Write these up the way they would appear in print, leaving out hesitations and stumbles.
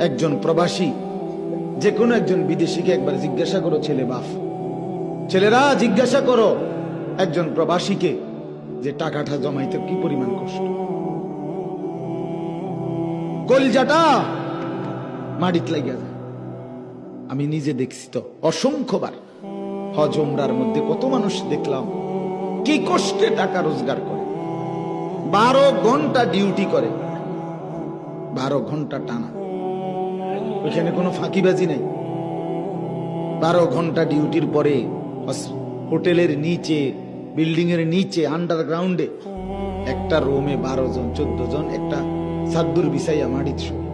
একজন প্রবাসী, যে কোনো একজন বিদেশিকে একবার জিজ্ঞাসা করো, ছেলেরা জিজ্ঞাসা করো একজন প্রবাসীকে যে টাকাটা জমাইতে কি পরিমাণ কষ্ট, কলজাটা মাটিত লাগিয়া যায়। আমি নিজে দেখছি তো অসংখ্যবার, হজ উমরার মধ্যে কত মানুষ দেখলাম কি কষ্টে টাকা রোজগার করে, 12 ঘন্টা ডিউটি করে, 12 ঘন্টা টানা, ওইখানে কোনো ফাঁকিবাজি নাই। 12 ঘন্টা ডিউটির পরে হোটেলের নিচে, বিল্ডিং এর নিচে, আন্ডারগ্রাউন্ডে একটা রুমে 12 জন 14 জন একটা সাদ্দুর বিছাইয়া মাটিত শুয়ে,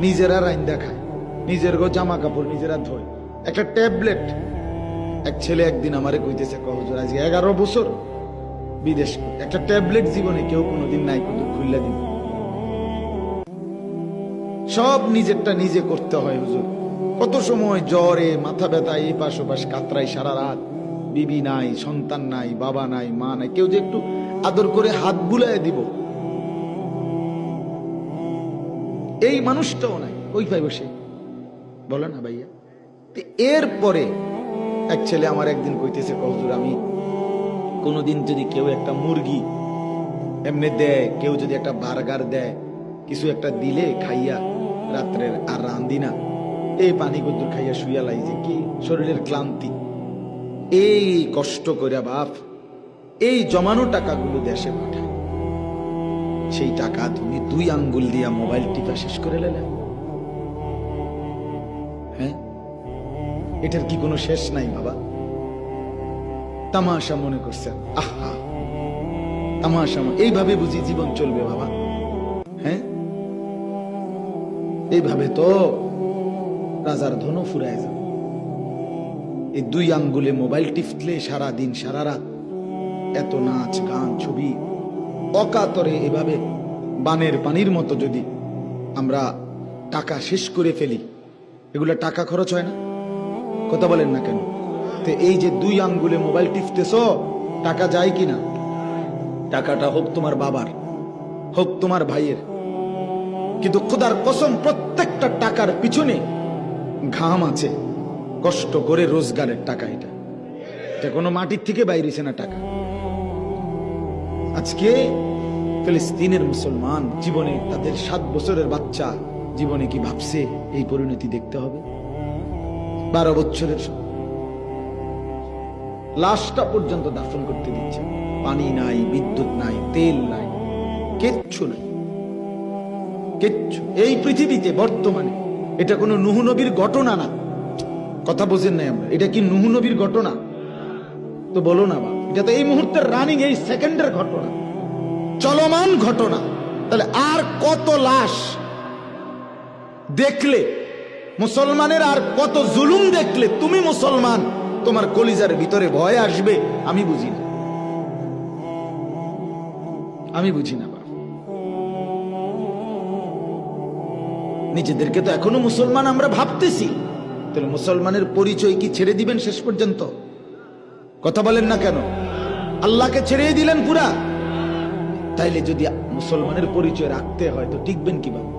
নিজেরা রাইন্দা খায়, নিজের গো জামা কাপড় নিজেরা ধোয়, একটা ট্যাবলেট। এক ছেলে একদিন আমারে কইতেছে, হুজুর আজ 11 বছর বিদেশ, একটা ট্যাবলেট জীবনে কেউ কোনোদিন নাই কিন্তু খুললা দিন, সব নিজেরটা নিজে করতে হয় হুজুর। কত সময় জ্বরে, মাথা ব্যথা, এই পাশ ওপাশ কাতরাই সারা রাত, বিবি নাই, সন্তান নাই, বাবা নাই, মা নাই, কেউ যে একটু আদর করে হাত বুলায় দিব, এই মানুষটাও নাই, ওই পাই বসে বলে না ভাইয়া। এরপরে এক ছেলে আমার একদিন কইতেছে, হুজুর আমি কোনোদিন যদি কেউ একটা মুরগি এমনি দেয়, কেউ যদি একটা বার্গার দেয়, কিছু একটা দিলে খাইয়া রাত্রের আর রান্দি না, এই পানি কদ্দুর খাইয়া শুইয়া লাই, যে কি শরীরের ক্লান্তি, এই কষ্ট করিয়া বাপ এই জমানো টাকাগুলো দেশে পাঠায়, সেই টাকা তুমি 2 আঙ্গুল দিয়া মোবাইল টিপা শেষ করে লেলে। হ্যাঁ, এটার কি কোনো শেষ নাই বাবা? তামাশা মনে করছেন? আহা, তামাশা, এইভাবে বুঝি জীবন চলবে বাবা? হ্যাঁ, এইভাবে তো রাজার ধনু ফুরায় যাবে। এই 2 আঙ্গুলে মোবাইল টিপলে সারা দিন সারা রাত এত নাচ গান ছবি অকাতরে এভাবে বানের পানির মতো যদি আমরা টাকা শেষ করে ফেলি, এগুলো টাকা খরচ হয় না? কথা বলেন না কেন? তো এই যে 2 আঙ্গুলে মোবাইল টিপতেছ, টাকা যায় কিনা? টাকাটা হোক তোমার বাবার, হোক তোমার ভাইয়ের, কিন্তু খোদার কসম প্রত্যেকটা টাকার পিছনে ঘাম আছে, কষ্ট করে রোজগারের টাকা। এটা কোনো মাটির থেকে বাইরেছে না টাকা। আজকে ফিলিস্তিনের মুসলমান জীবনে, তাদের 7 বছরের বাচ্চা জীবনে কি ভাবছে এই পরিণতি দেখতে হবে? 12 বছরের লাশটা পর্যন্ত দাফন করতে দিচ্ছে, পানি নাই, বিদ্যুৎ নাই, তেল নাই, কিচ্ছু নাই, কিচ্ছু। এই পৃথিবীতে বর্তমানে এটা কোনো নূহ নবীর ঘটনা না, কথা বোঝেন নাই আমরা? এটা কি নূহ নবীর ঘটনা? তো বলো না বা, এটা তো এই মুহূর্তের রানিং, এই সেকেন্ডের ঘটনা, চলমান ঘটনা। তাহলে আর কত লাশ দেখলে মুসলমানের, আর কত জুলুম দেখলে তুমি মুসলমান তোমার কলিজার ভিতরে ভয় আসবে? আমি বুঝি না, আমি বুঝি না। নিজেদেরকে তো এখনো মুসলমান আমরা ভাবতেছি, তাহলে মুসলমানের পরিচয় কি ছেড়ে দিবেন শেষ পর্যন্ত? কথা বলেন না কেন? আল্লাহকে ছেড়ে দিলেন পুরা। তাইলে যদি মুসলমানের পরিচয় রাখতে হয় তো টিকবেন কিভাবে?